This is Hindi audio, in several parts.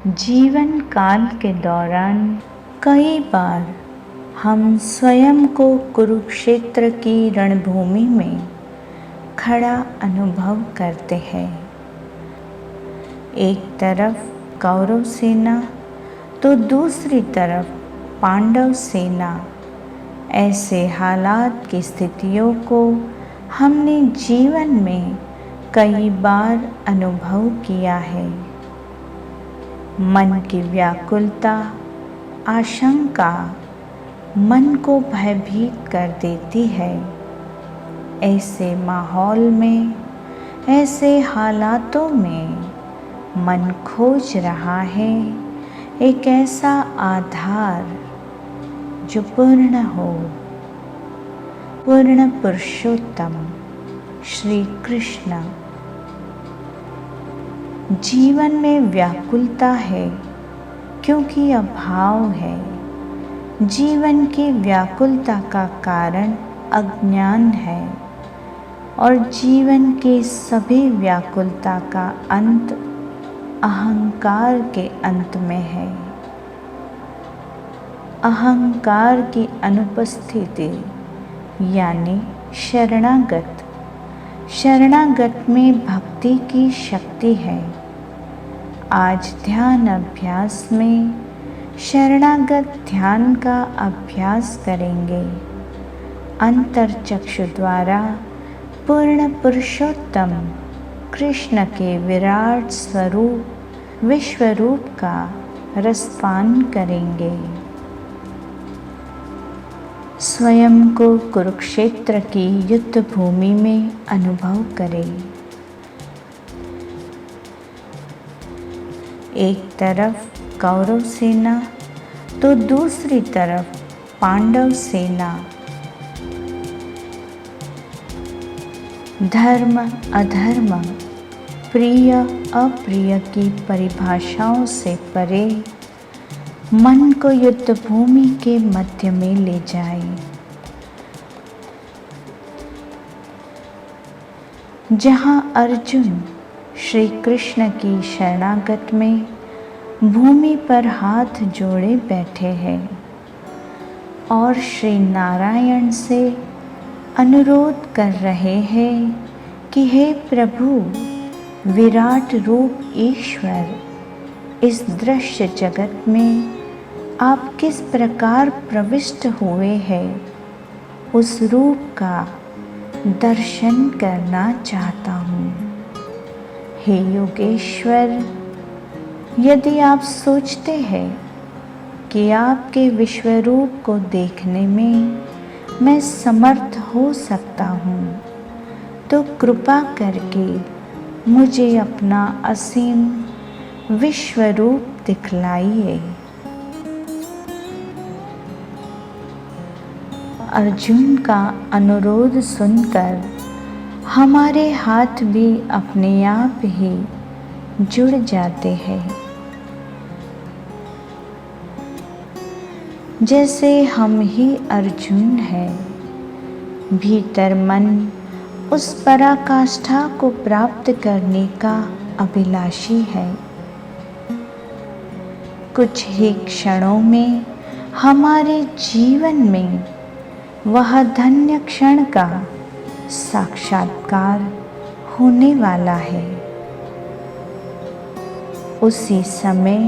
जीवन काल के दौरान कई बार हम स्वयं को कुरुक्षेत्र की रणभूमि में खड़ा अनुभव करते हैं। एक तरफ कौरव सेना तो दूसरी तरफ पांडव सेना। ऐसे हालात की स्थितियों को हमने जीवन में कई बार अनुभव किया है। मन की व्याकुलता, आशंका मन को भयभीत कर देती है। ऐसे माहौल में, ऐसे हालातों में मन खोज रहा है एक ऐसा आधार जो पूर्ण हो। पूर्ण पुरुषोत्तम श्री कृष्ण। जीवन में व्याकुलता है क्योंकि अभाव है। जीवन की व्याकुलता का कारण अज्ञान है और जीवन की सभी व्याकुलता का अंत अहंकार के अंत में है। अहंकार की अनुपस्थिति यानी शरणागत। शरणागत में भक्ति की शक्ति है। आज ध्यान अभ्यास में शरणागत ध्यान का अभ्यास करेंगे। अंतरचक्षु द्वारा पूर्ण पुरुषोत्तम कृष्ण के विराट स्वरूप विश्वरूप का रसपान करेंगे। स्वयं को कुरुक्षेत्र की युद्ध भूमि में अनुभव करें। एक तरफ कौरव सेना तो दूसरी तरफ पांडव सेना। धर्म अधर्म, प्रिय अप्रिय की परिभाषाओं से परे मन को युद्ध भूमि के मध्य में ले जाए, जहाँ अर्जुन श्री कृष्ण की शरणागत में भूमि पर हाथ जोड़े बैठे हैं और श्री नारायण से अनुरोध कर रहे हैं कि हे प्रभु, विराट रूप ईश्वर, इस दृश्य जगत में आप किस प्रकार प्रविष्ट हुए हैं, उस रूप का दर्शन करना चाहता हूँ। हे योगेश्वर, यदि आप सोचते हैं कि आपके विश्वरूप को देखने में मैं समर्थ हो सकता हूँ, तो कृपा करके मुझे अपना असीम विश्वरूप दिखलाइए। अर्जुन का अनुरोध सुनकर हमारे हाथ भी अपने आप ही जुड़ जाते हैं, जैसे हम ही अर्जुन हैं। भीतर मन उस पराकाष्ठा को प्राप्त करने का अभिलाषी है। कुछ ही क्षणों में हमारे जीवन में वह धन्य क्षण का साक्षात्कार होने वाला है। उसी समय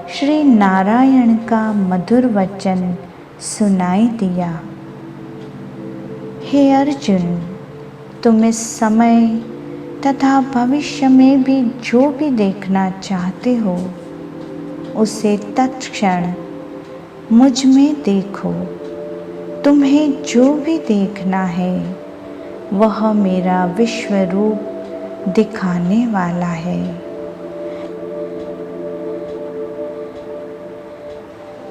श्री नारायण का मधुर वचन सुनाई दिया। हे अर्जुन, तुम इस समय तथा भविष्य में भी जो भी देखना चाहते हो, उसे तत्क्षण मुझ में देखो। तुम्हें जो भी देखना है वह मेरा विश्वरूप दिखाने वाला है।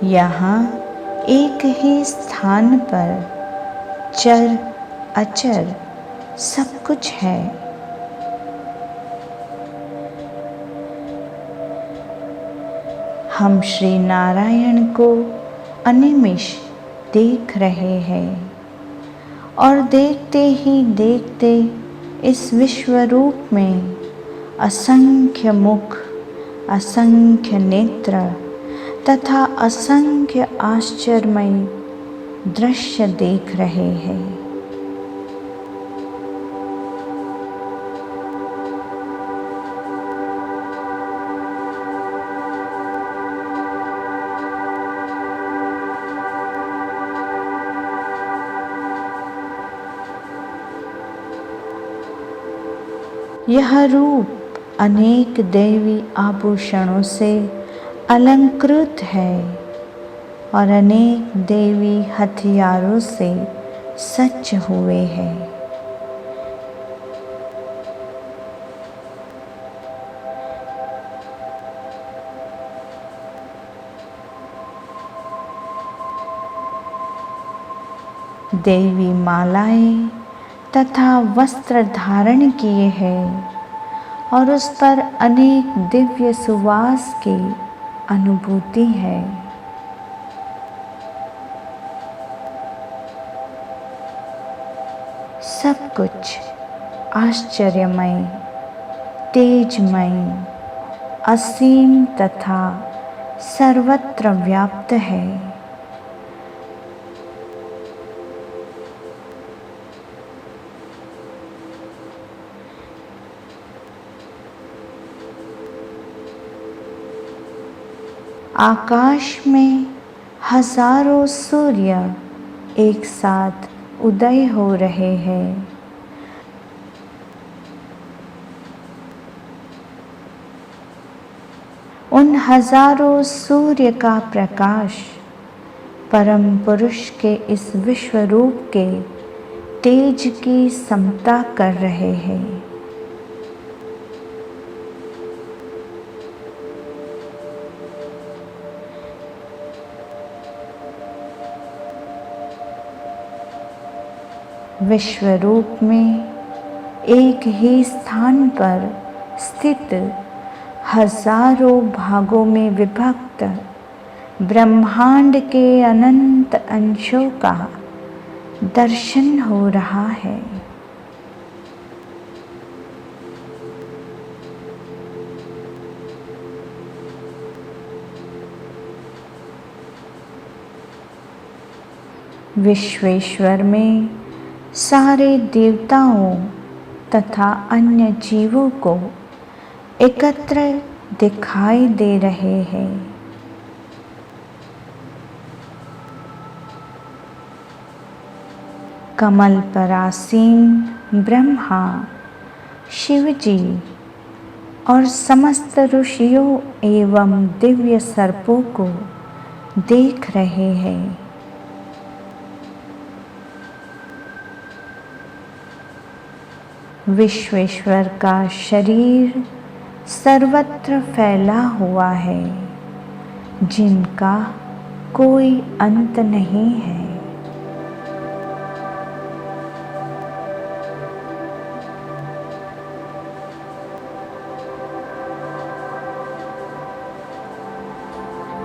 यहाँ एक ही स्थान पर चर अचर सब कुछ है। हम श्री नारायण को अनिमिष देख रहे हैं और देखते ही देखते इस विश्वरूप में असंख्य मुख, असंख्य नेत्र तथा असंख्य आश्चर्यमय दृश्य देख रहे हैं। यह रूप अनेक दैवी आभूषणों से अलंकृत है और अनेक दैवी हथियारों से सज्ज हुए हैं। दैवी मालाएं तथा वस्त्र धारण किए हैं और उस पर अनेक दिव्य सुवास की अनुभूति है। सब कुछ आश्चर्यमय, तेजमय, असीम तथा सर्वत्र व्याप्त है। आकाश में हजारों सूर्य एक साथ उदय हो रहे हैं। उन हजारों सूर्य का प्रकाश परम पुरुष के इस विश्व रूप के तेज की समता कर रहे हैं। विश्व रूप में एक ही स्थान पर स्थित हजारों भागों में विभक्त ब्रह्मांड के अनंत अंशों का दर्शन हो रहा है। विश्वेश्वर में सारे देवताओं तथा अन्य जीवों को एकत्र दिखाई दे रहे हैं। कमल पर आसीन ब्रह्मा, शिवजी और समस्त ऋषियों एवं दिव्य सर्पों को देख रहे हैं। विश्वेश्वर का शरीर सर्वत्र फैला हुआ है, जिनका कोई अंत नहीं है।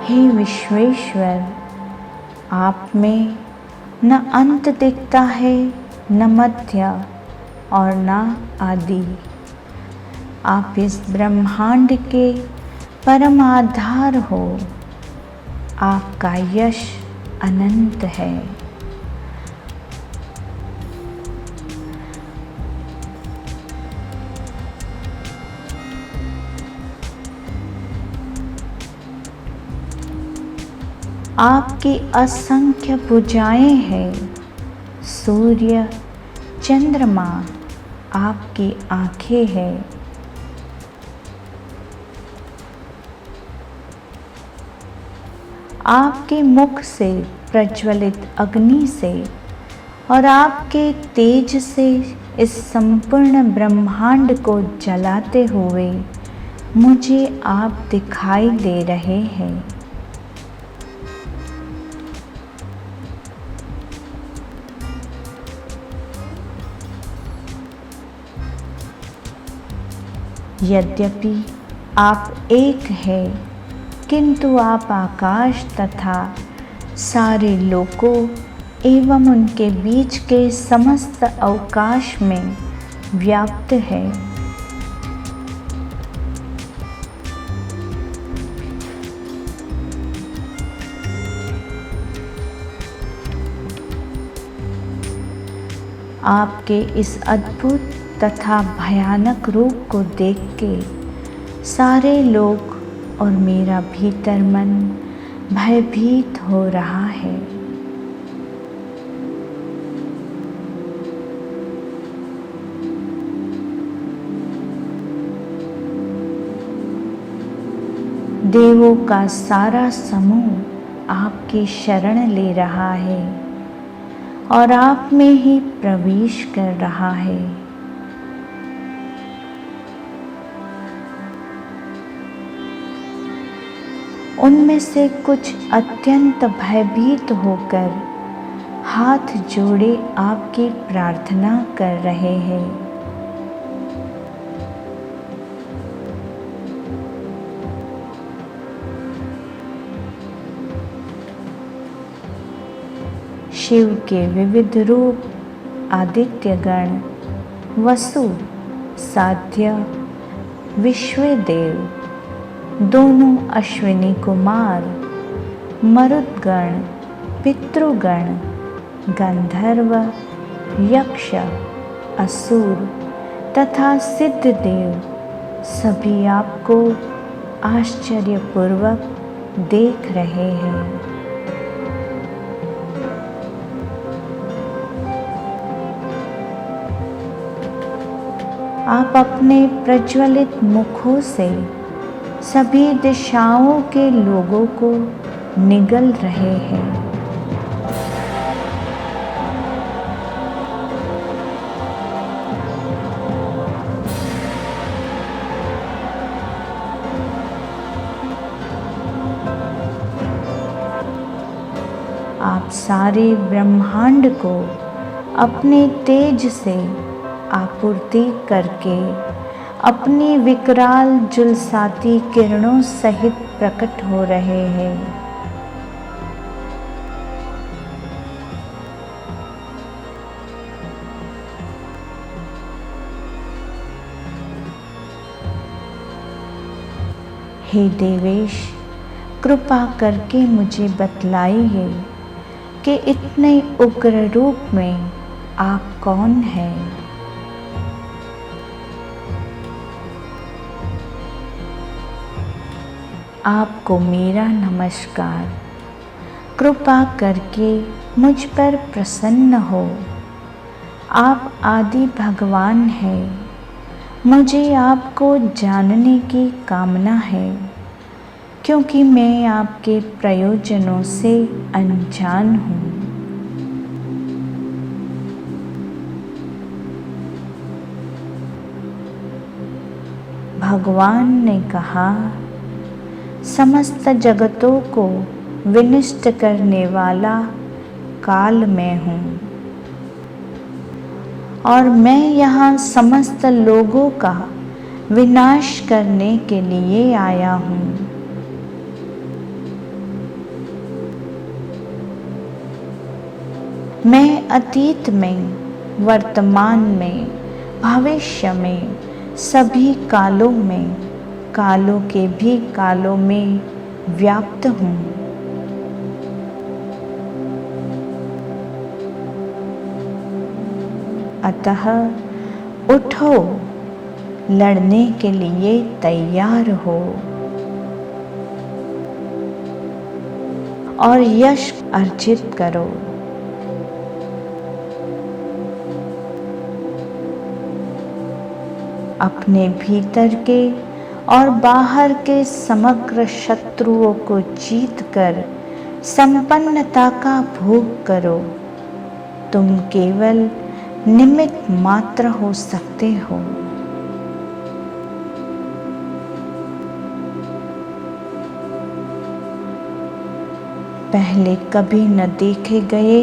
हे विश्वेश्वर, आप में न अंत दिखता है, न मध्य और न आदि। आप इस ब्रह्मांड के परम आधार हो। आपका यश अनंत है। आपकी असंख्य भुजाएं हैं। सूर्य, चंद्रमा आपकी आंखें हैं। आपके मुख से प्रज्वलित अग्नि से और आपके तेज से इस संपूर्ण ब्रह्मांड को जलाते हुए मुझे आप दिखाई दे रहे हैं। यद्यपि आप एक हैं, किंतु आप आकाश तथा सारे लोकों एवं उनके बीच के समस्त अवकाश में व्याप्त है। आपके इस अद्भुत तथा भयानक रूप को देख के सारे लोग और मेरा भीतर मन भयभीत हो रहा है। देवों का सारा समूह आपकी शरण ले रहा है और आप में ही प्रवेश कर रहा है। उनमें से कुछ अत्यंत भयभीत होकर हाथ जोड़े आपकी प्रार्थना कर रहे हैं। शिव के विविध रूप आदित्यगण, वसु, साध्य, विश्वदेव, दोनों अश्विनी कुमार, मरुदगण, पितृगण, गंधर्व, यक्ष, असुर तथा सिद्धदेव सभी आपको आश्चर्यपूर्वक देख रहे हैं। आप अपने प्रज्वलित मुखों से सभी दिशाओं के लोगों को निगल रहे हैं। आप सारे ब्रह्मांड को अपने तेज से आपूर्ति करके अपनी विकराल झुलसाती किरणों सहित प्रकट हो रहे हैं। हे देवेश, कृपा करके मुझे बतलाइए कि इतने उग्र रूप में आप कौन हैं? आपको मेरा नमस्कार। कृपा करके मुझ पर प्रसन्न हो। आप आदि भगवान हैं। मुझे आपको जानने की कामना है, क्योंकि मैं आपके प्रयोजनों से अनजान हूँ। भगवान ने कहा, समस्त जगतों को विनष्ट करने वाला काल मैं हूँ और मैं यहाँ समस्त लोगों का विनाश करने के लिए आया हूँ। मैं अतीत में, वर्तमान में, भविष्य में, सभी कालों में, कालों के भी कालों में व्याप्त हूँ। अतः उठो, लड़ने के लिए तैयार हो और यश अर्जित करो। अपने भीतर के और बाहर के समग्र शत्रुओं को जीतकर संपन्नता का भोग करो। तुम केवल निमित्त मात्र हो सकते हो। पहले कभी न देखे गए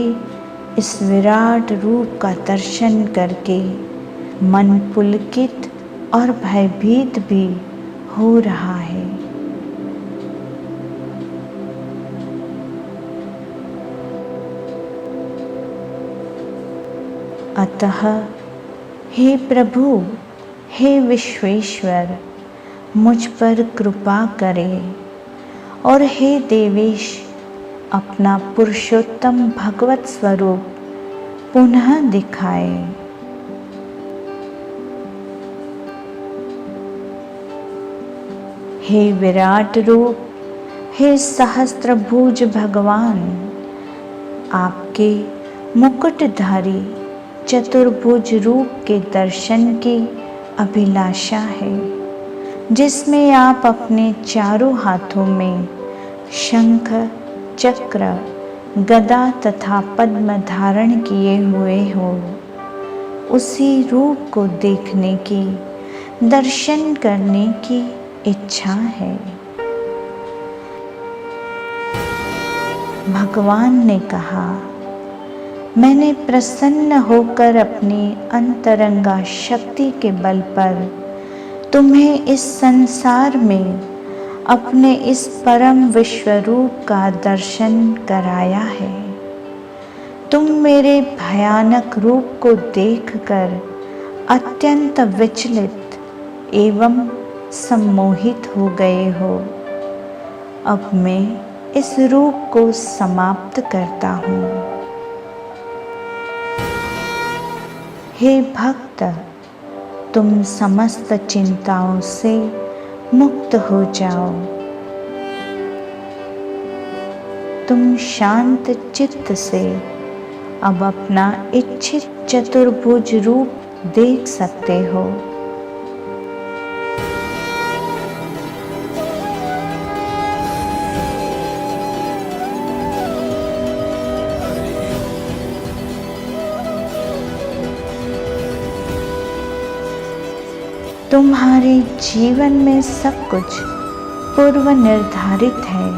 इस विराट रूप का दर्शन करके मन पुलकित और भयभीत भी हो रहा है। अतः हे प्रभु, हे विश्वेश्वर, मुझ पर कृपा करें और हे देवेश, अपना पुरुषोत्तम भगवत स्वरूप पुनः दिखाए। हे विराट रूप, हे सहस्त्रभुज भगवान, आपके मुकुटधारी चतुर्भुज रूप के दर्शन की अभिलाषा है, जिसमें आप अपने चारों हाथों में शंख, चक्र, गदा तथा पद्म धारण किए हुए हो। उसी रूप को देखने की, दर्शन करने की इच्छा है। भगवान ने कहा, मैंने प्रसन्न होकर अपनी अंतरंगा शक्ति के बल पर तुम्हें इस संसार में अपने इस परम विश्वरूप का दर्शन कराया है। तुम मेरे भयानक रूप को देखकर अत्यंत विचलित एवं सम्मोहित हो गए हो। अब मैं इस रूप को समाप्त करता हूँ। हे भक्त, तुम समस्त चिंताओं से मुक्त हो जाओ। तुम शांत चित्त से अब अपना इच्छित चतुर्भुज रूप देख सकते हो। तुम्हारे जीवन में सब कुछ पूर्व निर्धारित है।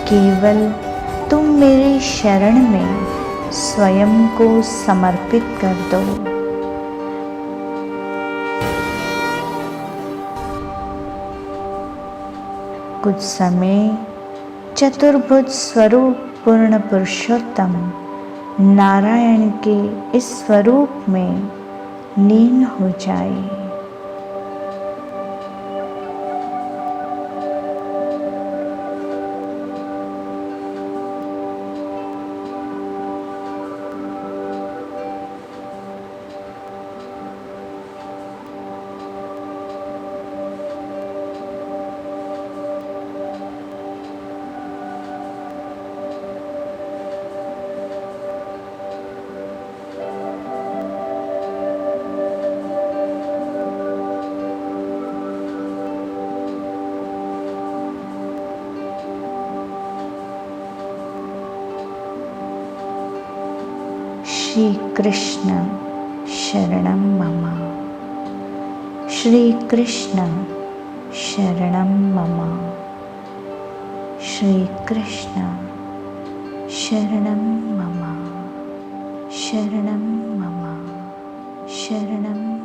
केवल तुम मेरी शरण में स्वयं को समर्पित कर दो। कुछ समय चतुर्भुज स्वरूप पूर्ण पुरुषोत्तम नारायण के इस स्वरूप में लीन हो जाए। श्री कृष्ण शरणं मम। श्री कृष्ण शरणं मम। श्री कृष्ण शरणं मम। शरणं मम। शरणं